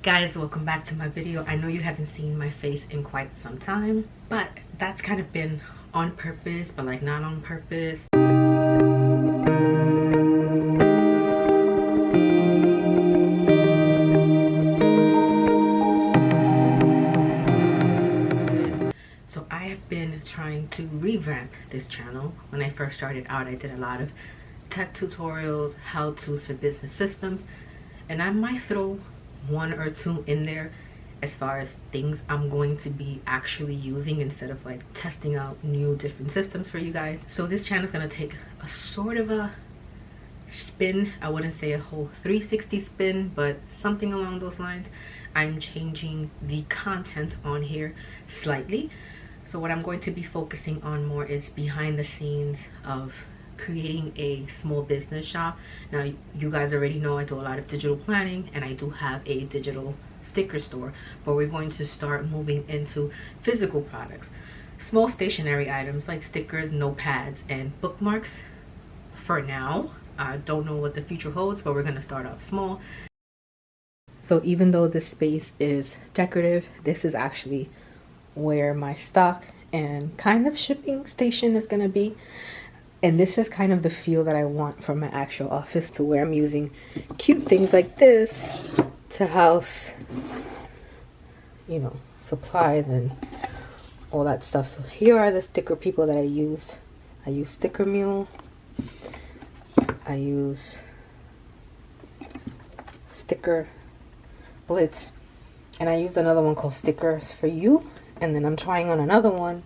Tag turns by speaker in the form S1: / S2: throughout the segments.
S1: guys, welcome back to my video. I know you haven't seen my face in quite some time, but that's kind of been on purpose, but like not on purpose. So I have been trying to revamp this channel. When I first started out, I did a lot of tech tutorials, how-tos for business systems, and I might throw one or two in there as far as things I'm going to be actually using instead of like testing out new different systems for you guys. So this channel is going to take a sort of a spin. I wouldn't say a whole 360 spin, but something along those lines. I'm changing the content on here slightly. So what I'm going to be focusing on more is behind the scenes of creating a small business shop. Now you guys already know I do a lot of digital planning and I do have a digital sticker store, but we're going to start moving into physical products, small stationery items like stickers, notepads, and bookmarks for now. I don't know what the future holds, but we're going to start off small. So even though this space is decorative, this is actually where my stock and kind of shipping station is going to be. And this is kind of the feel that I want from my actual office, to where I'm using cute things like this to house, you know, supplies and all that stuff. So here are the sticker people that I used. I use Sticker Mule. I use Sticker Blitz. And I used another one called Stickers for You. And then I'm trying on another one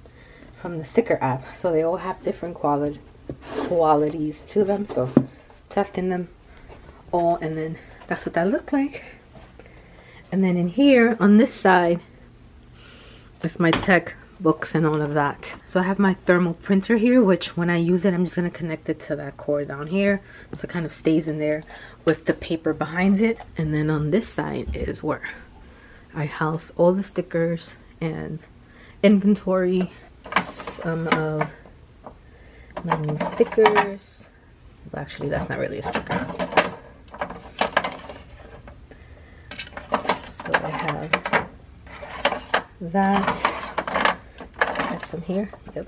S1: from the sticker app. So they all have different qualities to them, so testing them all, and then that's what that looked like. And then in here on this side is my tech books and all of that. So I have my thermal printer here, which when I use it, I'm just going to connect it to that cord down here, so it kind of stays in there with the paper behind it. And then on this side is where I house all the stickers and inventory, some of my new stickers. Well, actually that's not really a sticker. So I have that. I have some here. Yep.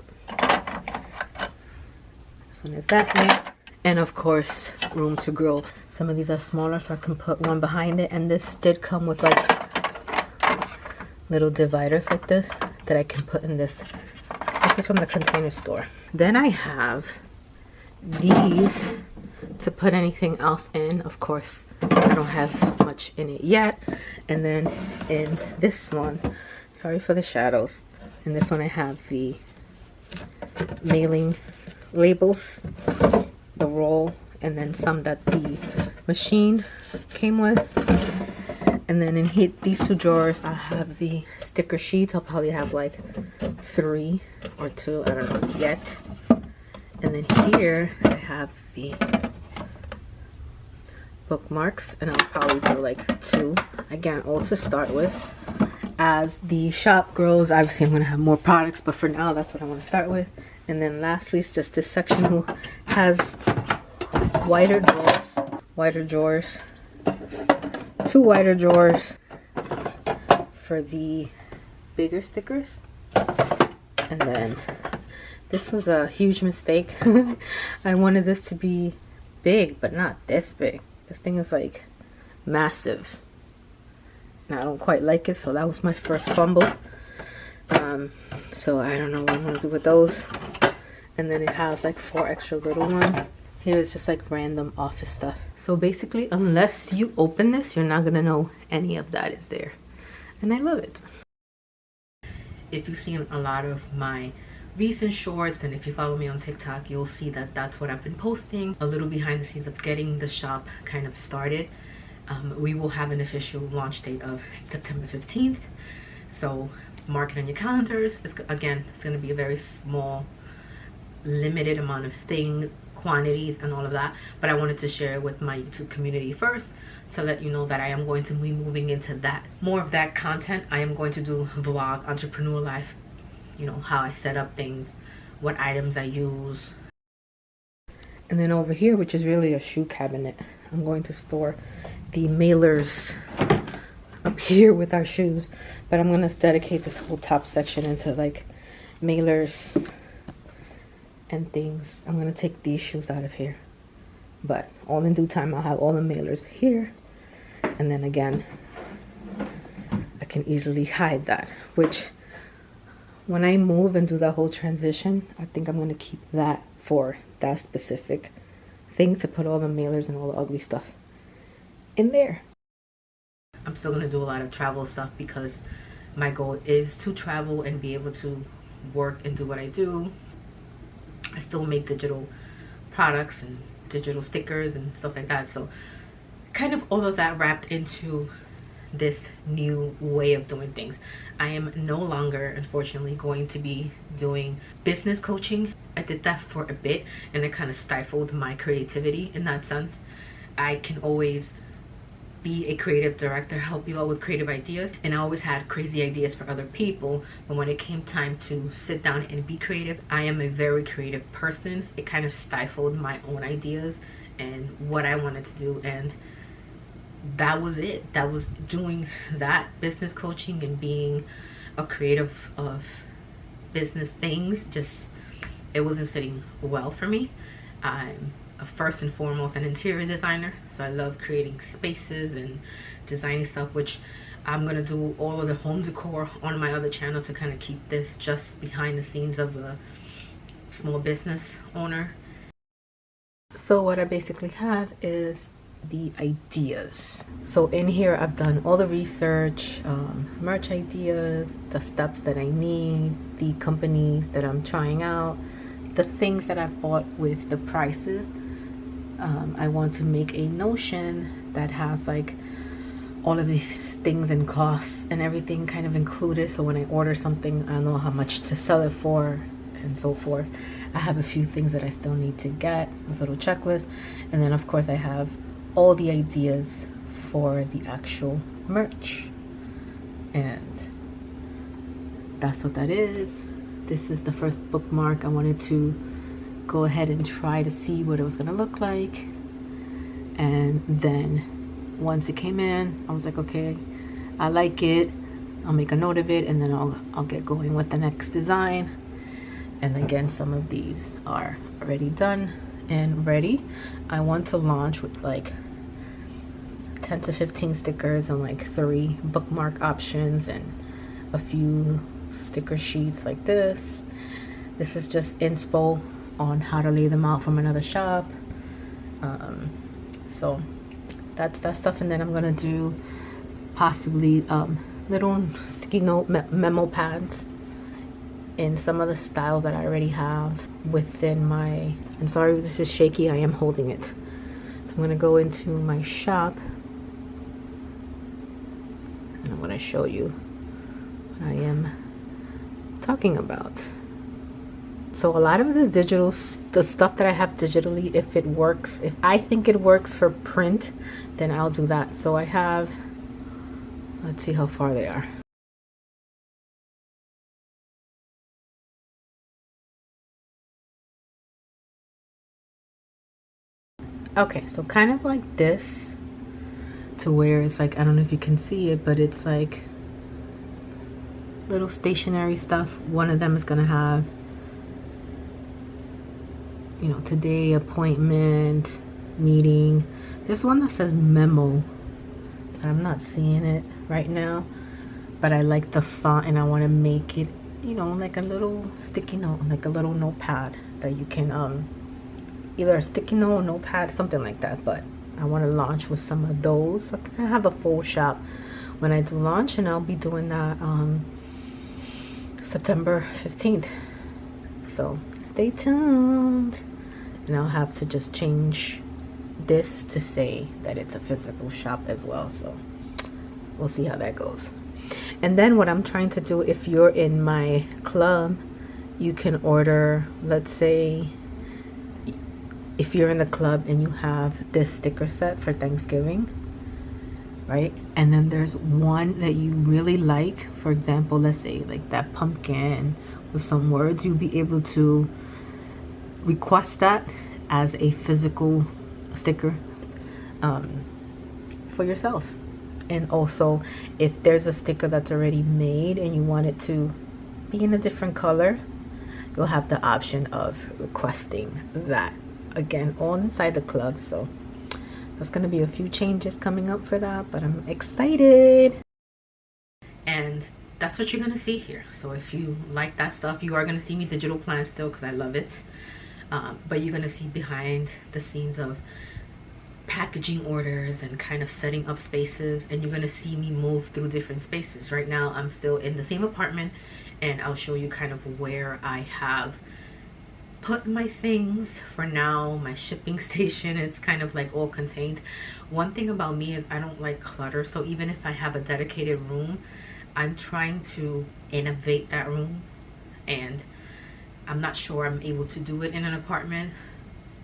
S1: This one is that one. And of course, room to grow. Some of these are smaller, so I can put one behind it. And this did come with like little dividers like this that I can put in this. This is from the Container Store. Then I have these to put anything else in. Of course, I don't have much in it yet. And then in this one, sorry for the shadows, in this one I have the mailing labels, the roll, and then some that the machine came with. And then in here, these two drawers, I have the sticker sheets. I'll probably have like 3 or 2, I don't know yet. And then here I have the bookmarks, and I'll probably do like 2 again, all to start with. As the shop grows, obviously I'm going to have more products, but for now that's what I want to start with. And then lastly is just this section who has wider drawers, 2 wider drawers for the bigger stickers. And then this was a huge mistake. I wanted this to be big, but not this big. This thing is like massive. Now I don't quite like it, so that was my first fumble. So I don't know what I'm gonna do with those. And then it has like 4 extra little ones. Here is just like random office stuff. So basically, unless you open this, you're not gonna know any of that is there. And I love it. If you've seen a lot of my recent shorts, and if you follow me on TikTok, you'll see that that's what I've been posting, a little behind the scenes of getting the shop kind of started. We will have an official launch date of September 15th, so mark it on your calendars. Again, it's going to be a very small, limited amount of things, quantities and all of that, but I wanted to share it with my YouTube community first to let you know that I am going to be moving into that, more of that content. I am going to do vlog, entrepreneur life, you know, how I set up things, what items I use. And then over here, which is really a shoe cabinet, I'm going to store the mailers up here with our shoes, but I'm gonna dedicate this whole top section into like mailers and things. I'm gonna take these shoes out of here, but all in due time I'll have all the mailers here, and then again I can easily hide that, which when I move and do that whole transition, I think I'm gonna keep that for that specific thing, to put all the mailers and all the ugly stuff in there. I'm still gonna do a lot of travel stuff because my goal is to travel and be able to work and do what I do. I still make digital products and digital stickers and stuff like that, so kind of all of that wrapped into this new way of doing things. I am no longer, unfortunately, going to be doing business coaching. I did that for a bit and it kind of stifled my creativity in that sense. I can always be a creative director, help you out with creative ideas, and I always had crazy ideas for other people, but when it came time to sit down and be creative, I am a very creative person. It kind of stifled my own ideas and what I wanted to do, and that was it. That was doing that business coaching and being a creative of business things. Just, it wasn't sitting well for me. I'm first and foremost an interior designer, so I love creating spaces and designing stuff, which I'm gonna do all of the home decor on my other channel to kind of keep this just behind the scenes of a small business owner. So what I basically have is the ideas. So in here I've done all the research, merch ideas, the steps that I need, the companies that I'm trying out, the things that I've bought with the prices. I want to make a Notion that has like all of these things and costs and everything kind of included, so when I order something I know how much to sell it for and so forth. I have a few things that I still need to get, a little checklist, and then of course I have all the ideas for the actual merch, and that's what that is. This is the first bookmark. I wanted to go ahead and try to see what it was gonna look like, and then once it came in I was like, okay, I like it, I'll make a note of it, and then I'll get going with the next design. And again, some of these are already done and ready. I want to launch with like 10 to 15 stickers and like 3 bookmark options and a few sticker sheets like this. This is just inspo on how to lay them out from another shop. So that's that stuff, and then I'm gonna do possibly little sticky note memo pads in some of the styles that I already have within my, and sorry if this is shaky, I am holding it. So I'm gonna go into my shop and I'm gonna show you what I am talking about. So a lot of this digital, the stuff that I have digitally, if it works, if I think it works for print, then I'll do that. So I have, let's see how far they are. Okay, so kind of like this, to where it's like, I don't know if you can see it, but it's like little stationery stuff. One of them is gonna have, you know, today, appointment, meeting. There's one that says memo, and I'm not seeing it right now, but I like the font and I want to make it, you know, like a little sticky note, like a little notepad that you can either a sticky note, notepad, something like that. But I want to launch with some of those. So I have a full shop when I do launch, and I'll be doing that September 15th. So stay tuned, and I'll have to just change this to say that it's a physical shop as well. So we'll see how that goes. And then what I'm trying to do, if you're in my club, you can order, let's say if you're in the club and you have this sticker set for Thanksgiving, right? And then there's one that you really like, for example, let's say like that pumpkin with some words, you'll be able to request that as a physical sticker for yourself, And also, if there's a sticker that's already made and you want it to be in a different color, you'll have the option of requesting that. Again, all inside the club. So there's going to be a few changes coming up for that, but I'm excited. And that's what you're going to see here. So if you like that stuff, you are going to see me digital plan still because I love it. But you're going to see behind the scenes of packaging orders and kind of setting up spaces, and you're going to see me move through different spaces. Right now I'm still in the same apartment, and I'll show you kind of where I have put my things for now. My shipping station, it's kind of like all contained. One thing about me is I don't like clutter, so even if I have a dedicated room, I'm trying to innovate that room, and I'm not sure I'm able to do it in an apartment.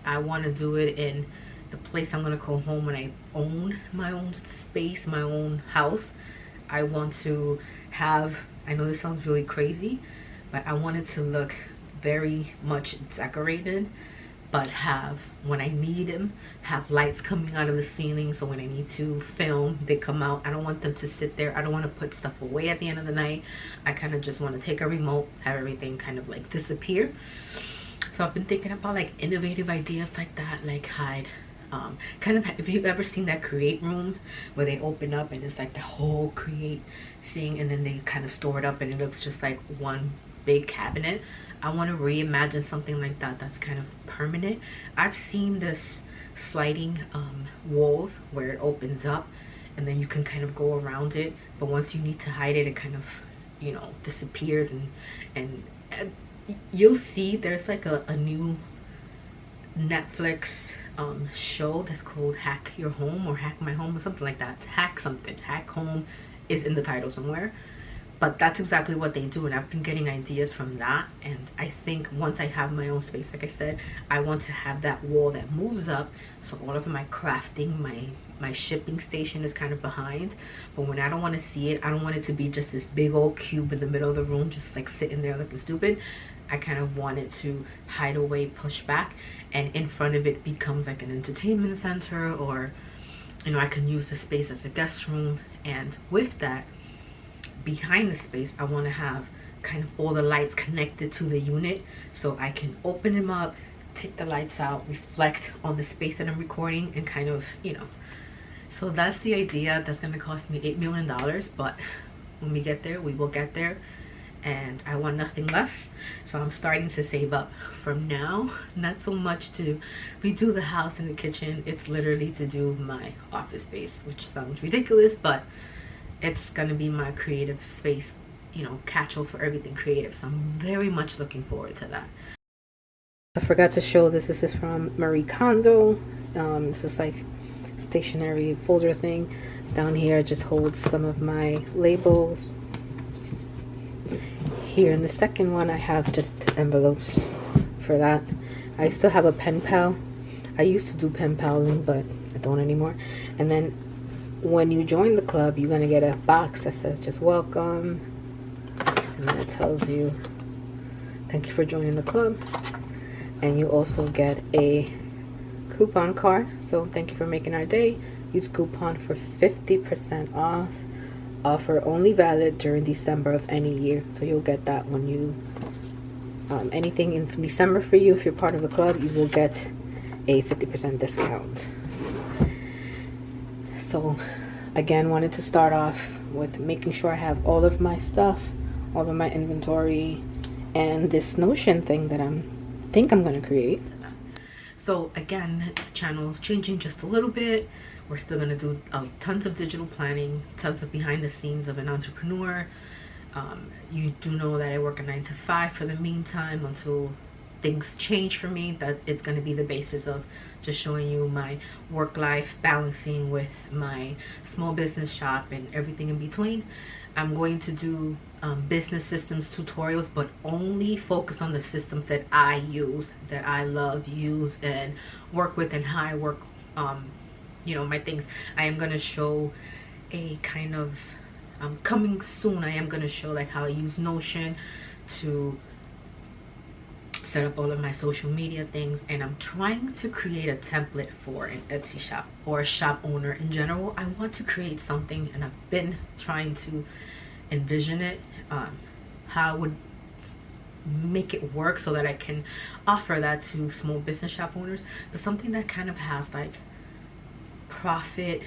S1: I want to do it in the place I'm gonna call home when I own my own space, my own house. I want to have, I know this sounds really crazy, but I want it to look very much decorated, but have, when I need them, have lights coming out of the ceiling, so when I need to film, they come out. I don't want them to sit there. I don't want to put stuff away at the end of the night. I kind of just want to take a remote, have everything kind of like disappear. So I've been thinking about like innovative ideas like that, like hide kind of, if you've ever seen that create room where they open up and it's like the whole create thing, and then they kind of store it up and it looks just like one big cabinet. I want to reimagine something like that that's kind of permanent. I've seen this sliding walls where it opens up and then you can kind of go around it, but once you need to hide it, it kind of, you know, disappears. And you'll see there's like a new Netflix show that's called Hack Your Home or Hack My Home or something like that. Hack something, Hack Home is in the title somewhere, but that's exactly what they do. And I've been getting ideas from that, and I think once I have my own space, like I said, I want to have that wall that moves up, so all of my crafting, my shipping station is kind of behind. But when I don't want to see it, I don't want it to be just this big old cube in the middle of the room just like sitting there looking stupid. I kind of want it to hide away, push back, and in front of it becomes like an entertainment center, or, you know, I can use the space as a guest room. And with that, behind the space, I want to have kind of all the lights connected to the unit, so I can open them up, take the lights out, reflect on the space that I'm recording, and kind of, you know. So that's the idea. That's going to cost me $8 million, but when we get there, we will get there. And I want nothing less, so I'm starting to save up from now. Not so much to redo the house and the kitchen, it's literally to do my office space, which sounds ridiculous, but it's gonna be my creative space, you know, catch-all for everything creative. So I'm very much looking forward to that. I forgot to show this. This is from Marie Kondo. This is like stationery folder thing. Down here it just holds some of my labels. Here in the second one I have just envelopes for that. I still have a pen pal. I used to do pen paling, but I don't anymore. And then when you join the club, you're gonna get a box that says just welcome, and then it tells you thank you for joining the club. And you also get a coupon card, so thank you for making our day. Use coupon for 50% off. Offer only valid during December of any year. So you'll get that when you anything in December for you. If you're part of the club, you will get a 50% discount. So again, wanted to start off with making sure I have all of my stuff, all of my inventory, and this Notion thing that I think I'm going to create. So again, this channel is changing just a little bit. We're still going to do tons of digital planning, tons of behind the scenes of an entrepreneur. You do know that I work a 9 to 5 for the meantime until things change for me. That it's going to be the basis of just showing you my work life balancing with my small business shop and everything in between. I'm going to do business systems tutorials, but only focus on the systems that I use, that I love, use, and work with, and how I work, you know, my things. I am going to show a kind of coming soon. I am going to show like how I use Notion to set up all of my social media things, and I'm trying to create a template for an Etsy shop or a shop owner in general. I want to create something, and I've been trying to envision it, how I would make it work so that I can offer that to small business shop owners, but something that kind of has like profit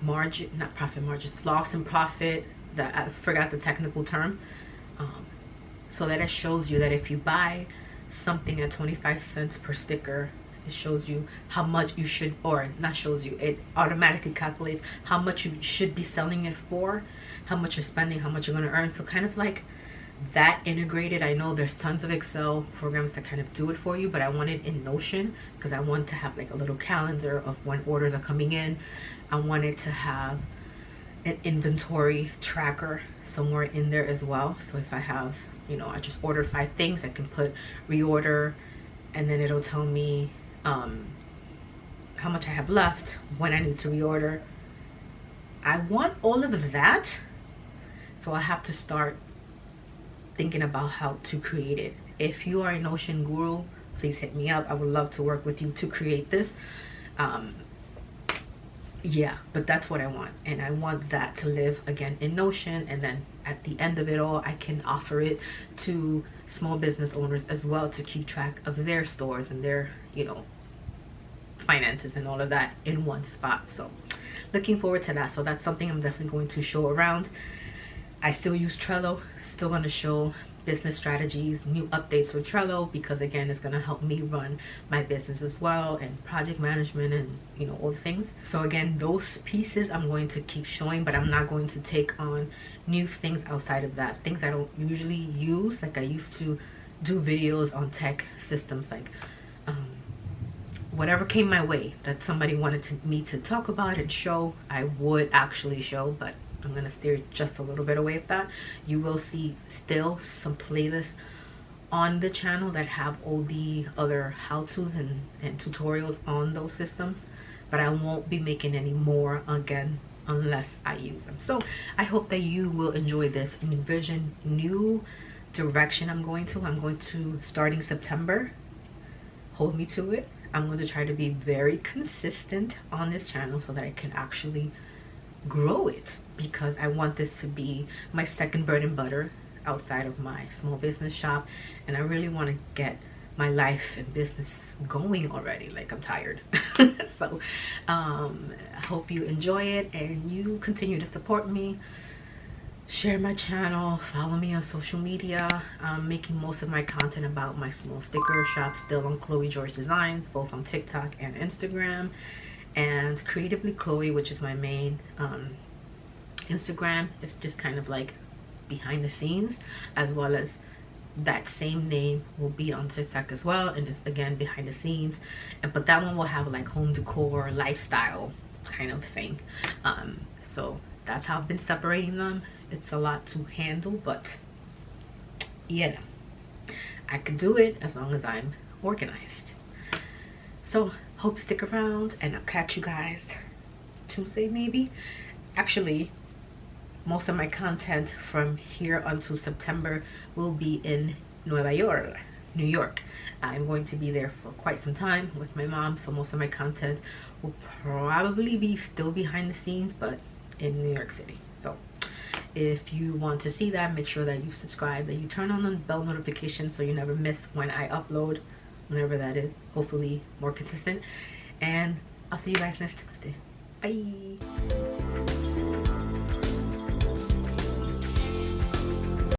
S1: margin, not profit margins, loss and profit, that I forgot the technical term, so that it shows you that if you buy something at 25 cents per sticker, it shows you how much you should, or not shows you, it automatically calculates how much you should be selling it for, how much you're spending, how much you're going to earn. So kind of like that integrated. I know there's tons of Excel programs that kind of do it for you, but I want it in Notion because I want to have like a little calendar of when orders are coming in. I wanted to have an inventory tracker somewhere in there as well. So if I have, you know, I just ordered 5 things, I can put reorder, and then it'll tell me how much I have left, when I need to reorder. I want all of that, so I have to start thinking about how to create it. If you are a Notion guru, please hit me up. I would love to work with you to create this. Yeah, but that's what I want, and I want that to live again in Notion, and then at the end of it all, I can offer it to small business owners as well to keep track of their stores and their, you know, finances and all of that in one spot. So looking forward to that. So that's something I'm definitely going to show around. I still use Trello, still going to show business strategies, new updates for Trello, because again, it's going to help me run my business as well, and project management, and you know, all the things. So again, those pieces I'm going to keep showing, but I'm not going to take on new things outside of that, things I don't usually use. Like I used to do videos on tech systems, like whatever came my way that somebody wanted me to talk about and show, I would actually show, but I'm gonna steer just a little bit away from that. You will see still some playlists on the channel that have all the other how-tos and tutorials on those systems, but I won't be making any more again unless I use them. So I hope that you will enjoy this new vision, new direction I'm going to starting September. Hold me to it. I'm going to try to be very consistent on this channel so that I can actually grow it, because I want this to be my second bread and butter outside of my small business shop, and I really want to get my life and business going already. Like, I'm tired. So I hope you enjoy it and you continue to support me. Share my channel, follow me on social media. I'm making most of my content about my small sticker shop still on Chloe George Designs, both on TikTok and Instagram, and Creatively Chloe, which is my main Instagram. It's just kind of like behind the scenes, as well as that same name will be on TikTok as well, and it's again behind the scenes. But that one will have like home decor, lifestyle kind of thing. So that's how I've been separating them. It's a lot to handle, but yeah, I could do it as long as I'm organized. So hope you stick around, and I'll catch you guys Tuesday maybe. Actually, most of my content from here until September will be in New York. I'm going to be there for quite some time with my mom, so most of my content will probably be still behind the scenes, but in New York City. So if you want to see that, make sure that you subscribe, that you turn on the bell notification so you never miss when I upload, whenever that is, hopefully more consistent. And I'll see you guys next Tuesday. Bye.